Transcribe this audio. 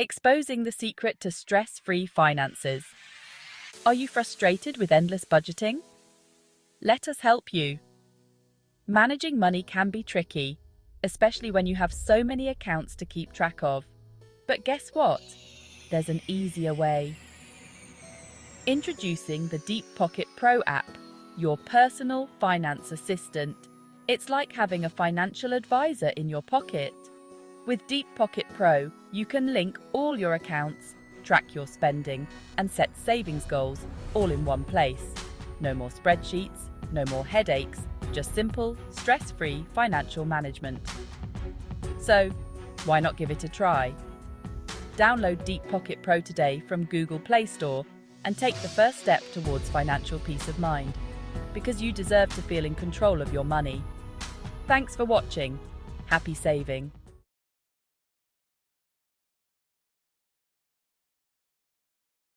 Exposing the secret to stress-free finances. Are you frustrated with endless budgeting? Let us help you. Managing money can be tricky, especially when you have so many accounts to keep track of. But guess what? There's an easier way. Introducing the DeepPocket Pro app, your personal finance assistant. It's like having a financial advisor in your pocket. With DeepPocket Pro, you can link all your accounts, track your spending, and set savings goals all in one place. No more spreadsheets, no more headaches, just simple, stress-free financial management. So, why not give it a try? Download DeepPocket Pro today from Google Play Store and take the first step towards financial peace of mind, because you deserve to feel in control of your money. Thanks for watching. Happy saving.